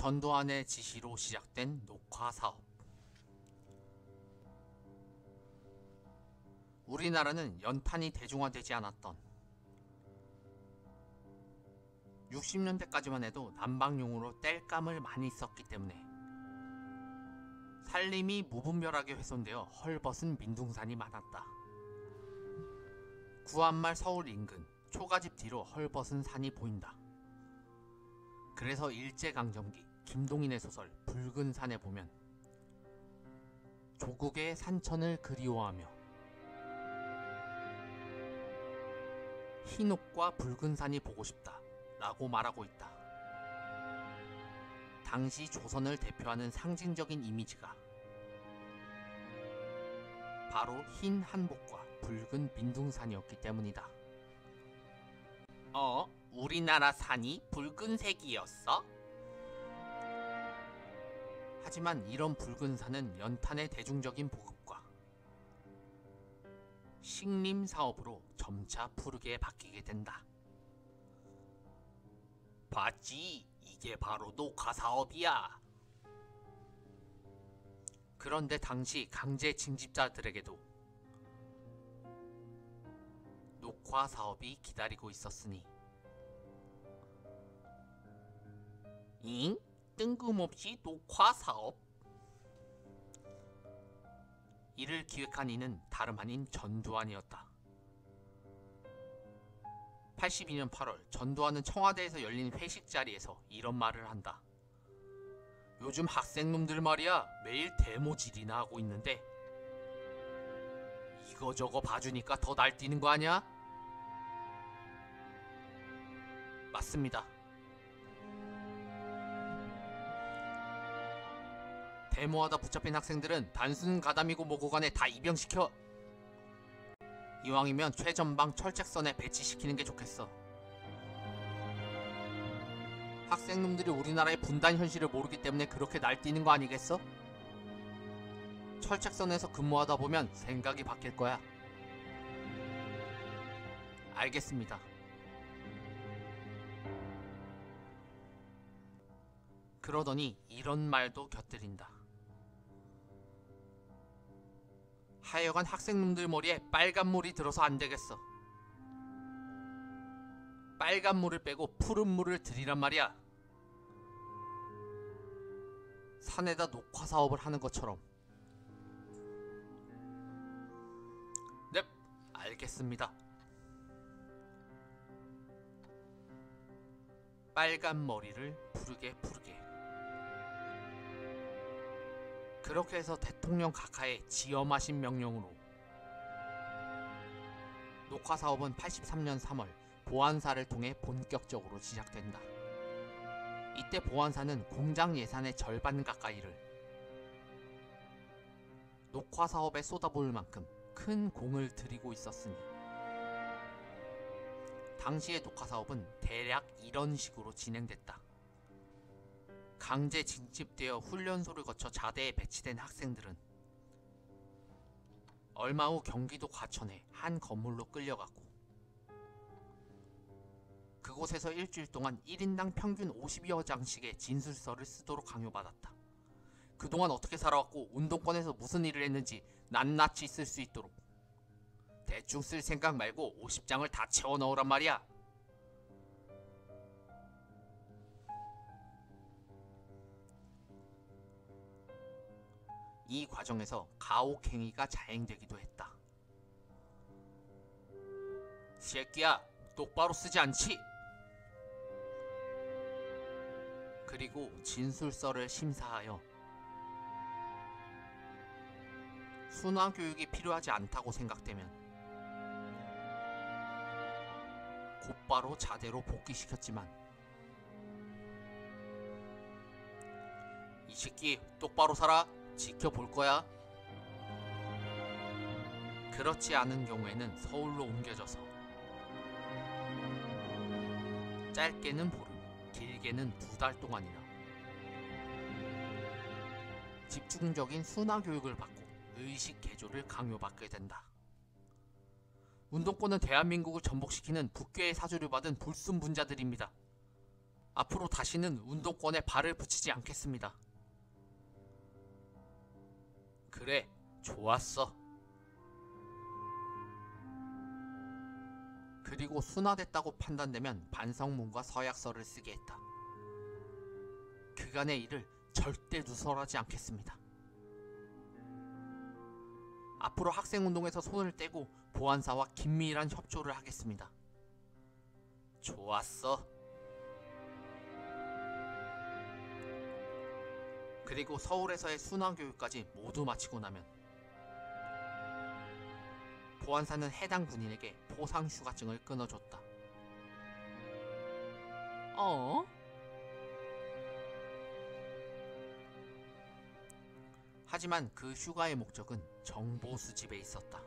전두환의 지시로 시작된 녹화사업. 우리나라는 연탄이 대중화되지 않았던 60년대까지만 해도 난방용으로 땔감을 많이 썼기 때문에 산림이 무분별하게 훼손되어 헐벗은 민둥산이 많았다. 구한말 서울 인근 초가집 뒤로 헐벗은 산이 보인다. 그래서 일제강점기 김동인의 소설 붉은 산에 보면 조국의 산천을 그리워하며 흰옷과 붉은 산이 보고 싶다 라고 말하고 있다. 당시 조선을 대표하는 상징적인 이미지가 바로 흰 한복과 붉은 민둥산이었기 때문이다. 우리나라 산이 붉은색이었어? 하지만 이런 붉은 산은 연탄의 대중적인 보급과 식림 사업으로 점차 푸르게 바뀌게 된다. 봤지? 이게 바로 녹화 사업이야. 그런데 당시 강제 징집자들에게도 녹화 사업이 기다리고 있었으니 잉? 뜬금없이 녹화 사업? 이를 기획한 이는 다름 아닌 전두환이었다. 82년 8월 전두환은 청와대에서 열린 회식 자리에서 이런 말을 한다. 요즘 학생놈들 말이야 매일 데모질이나 하고 있는데 이거저거 봐주니까 더 날뛰는 거 아니야? 맞습니다. 데모하다 붙잡힌 학생들은 단순 가담이고 뭐고 간에 다 입영시켜. 이왕이면 최전방 철책선에 배치시키는 게 좋겠어. 학생놈들이 우리나라의 분단 현실을 모르기 때문에 그렇게 날뛰는 거 아니겠어? 철책선에서 근무하다 보면 생각이 바뀔 거야. 알겠습니다. 그러더니 이런 말도 곁들인다. 하여간 학생놈들 머리에 빨간 물이 들어서 안 되겠어. 빨간 물을 빼고 푸른 물을 들이란 말이야. 산에다 녹화 사업을 하는 것처럼. 넵, 알겠습니다. 빨간 머리를 푸르게. 그렇게 해서 대통령 각하의 지엄하신 명령으로 녹화 사업은 83년 3월 보안사를 통해 본격적으로 시작된다. 이때 보안사는 공장 예산의 절반 가까이를 녹화 사업에 쏟아부을 만큼 큰 공을 들이고 있었으니 당시의 녹화 사업은 대략 이런 식으로 진행됐다. 강제 징집되어 훈련소를 거쳐 자대에 배치된 학생들은 얼마 후 경기도 과천의 한 건물로 끌려갔고 그곳에서 일주일 동안 1인당 평균 50여 장씩의 진술서를 쓰도록 강요받았다. 그동안 어떻게 살아왔고 운동권에서 무슨 일을 했는지 낱낱이 쓸 수 있도록. 대충 쓸 생각 말고 50장을 다 채워 넣으란 말이야. 이 과정에서 가혹행위가 자행되기도 했다. 새끼야, 똑바로 쓰지 않지? 그리고 진술서를 심사하여 순화교육이 필요하지 않다고 생각되면 곧바로 자대로 복귀시켰지만 이 새끼 똑바로 살아. 지켜볼 거야. 그렇지 않은 경우에는 서울로 옮겨져서 짧게는 보름, 길게는 2달 동안이나 집중적인 순화교육을 받고 의식 개조를 강요받게 된다. 운동권은 대한민국을 전복시키는 북괴의 사주를 받은 불순분자들입니다. 앞으로 다시는 운동권에 발을 붙이지 않겠습니다. 그래, 좋았어. 그리고 순화됐다고 판단되면 반성문과 서약서를 쓰게 했다. 그간의 일을 절대 누설하지 않겠습니다. 앞으로 학생운동에서 손을 떼고 보안사와 긴밀한 협조를 하겠습니다. 좋았어. 그리고 서울에서의 순화교육까지 모두 마치고 나면 보안사는 해당 군인에게 포상휴가증을 끊어줬다. 하지만 그 휴가의 목적은 정보 수집에 있었다.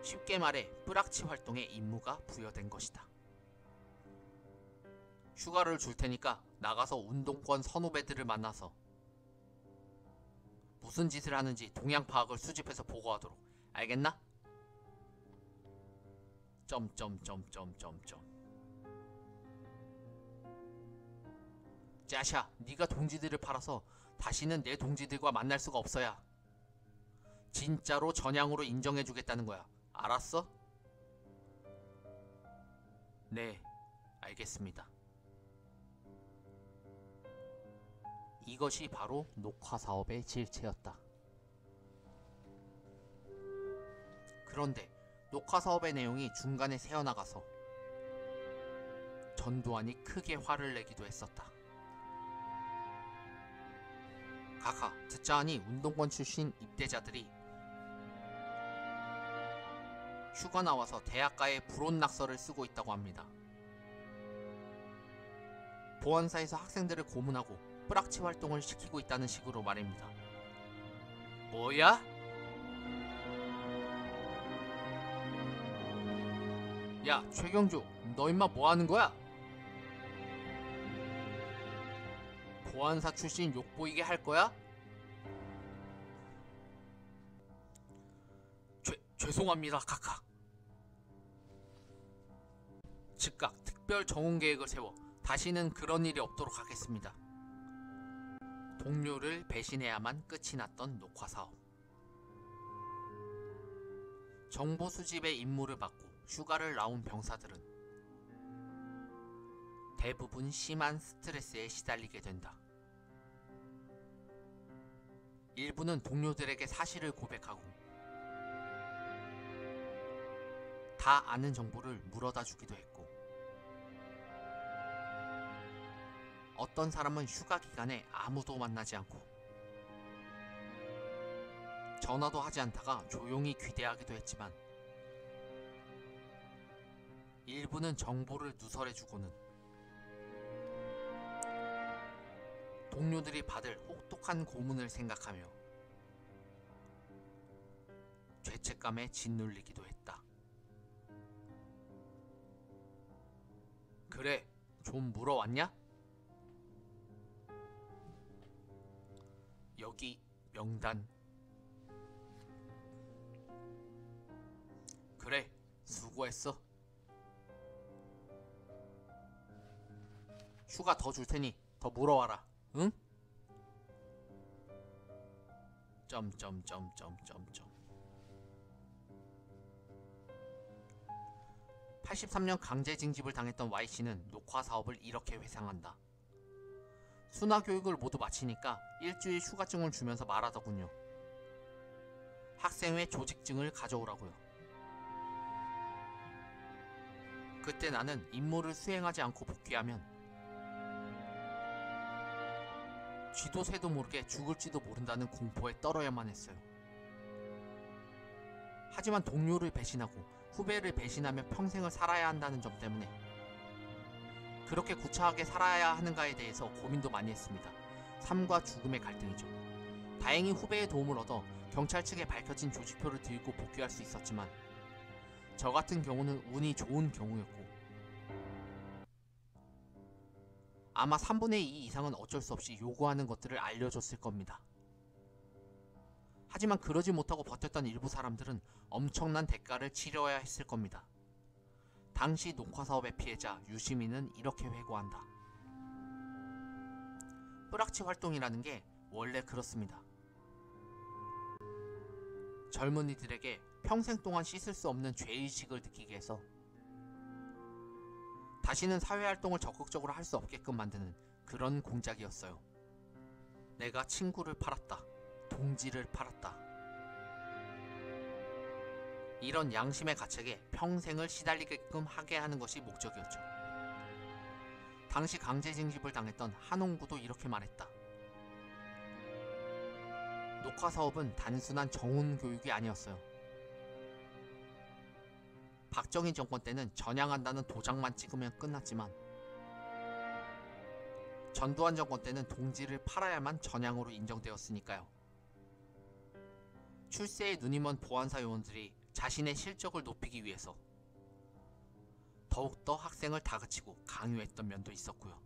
쉽게 말해 뿌락치 활동에 임무가 부여된 것이다. 휴가를 줄 테니까 나가서 운동권 선후배들을 만나서 무슨 짓을 하는지 동향 파악을 수집해서 보고하도록. 알겠나? 점점점점점점. 짜샤, 네가 동지들을 팔아서 다시는 내 동지들과 만날 수가 없어야. 진짜로 전향으로 인정해주겠다는 거야. 알았어? 네, 알겠습니다. 이것이 바로 녹화사업의 실체였다. 그런데 녹화사업의 내용이 중간에 새어나가서 전두환이 크게 화를 내기도 했었다. 카카, 듣자 하니 운동권 출신 입대자들이 휴가 나와서 대학가에 불온 낙서를 쓰고 있다고 합니다. 보안사에서 학생들을 고문하고 뿌락치 활동을 시키고 있다는 식으로 말입니다. 뭐야? 야, 최경주, 너 임마 뭐하는 거야? 보안사 출신 욕보이게 할 거야? 죄송합니다, 카카. 즉각 특별 정훈 계획을 세워 다시는 그런 일이 없도록 하겠습니다. 동료를 배신해야만 끝이 났던 녹화사업. 정보 수집의 임무를 받고 휴가를 나온 병사들은 대부분 심한 스트레스에 시달리게 된다. 일부는 동료들에게 사실을 고백하고 다 아는 정보를 물어다 주기도 했고, 어떤 사람은 휴가 기간에 아무도 만나지 않고 전화도 하지 않다가 조용히 귀대하기도 했지만, 일부는 정보를 누설해주고는 동료들이 받을 혹독한 고문을 생각하며 죄책감에 짓눌리기도 했다. 그래, 좀 물어왔냐? 여기 명단. 그래, 수고했어. 휴가 더 줄 테니 더 물어와라. 응? 점점점점점점. 83년 강제징집을 당했던 Y씨는 녹화 사업을 이렇게 회상한다. 순화교육을 모두 마치니까 일주일 휴가증을 주면서 말하더군요. 학생회 조직증을 가져오라고요. 그때 나는 임무를 수행하지 않고 복귀하면 쥐도 새도 모르게 죽을지도 모른다는 공포에 떨어야만 했어요. 하지만 동료를 배신하고 후배를 배신하며 평생을 살아야 한다는 점 때문에 그렇게 구차하게 살아야 하는가에 대해서 고민도 많이 했습니다. 삶과 죽음의 갈등이죠. 다행히 후배의 도움을 얻어 경찰 측에 밝혀진 조직표를 들고 복귀할 수 있었지만, 저 같은 경우는 운이 좋은 경우였고 아마 3분의 2 이상은 어쩔 수 없이 요구하는 것들을 알려줬을 겁니다. 하지만 그러지 못하고 버텼던 일부 사람들은 엄청난 대가를 치러야 했을 겁니다. 당시 녹화사업의 피해자 유시민은 이렇게 회고한다. 뿌락치 활동이라는 게 원래 그렇습니다. 젊은이들에게 평생 동안 씻을 수 없는 죄의식을 느끼게 해서 다시는 사회활동을 적극적으로 할 수 없게끔 만드는 그런 공작이었어요. 내가 친구를 팔았다. 동지를 팔았다. 이런 양심의 가책에 평생을 시달리게끔 하게 하는 것이 목적이었죠. 당시 강제징집을 당했던 한홍구도 이렇게 말했다. 녹화사업은 단순한 정훈교육이 아니었어요. 박정희 정권 때는 전향한다는 도장만 찍으면 끝났지만 전두환 정권 때는 동지를 팔아야만 전향으로 인정되었으니까요. 출세에 눈이 먼 보안사 요원들이 자신의 실적을 높이기 위해서 더욱더 학생을 다그치고 강요했던 면도 있었고요.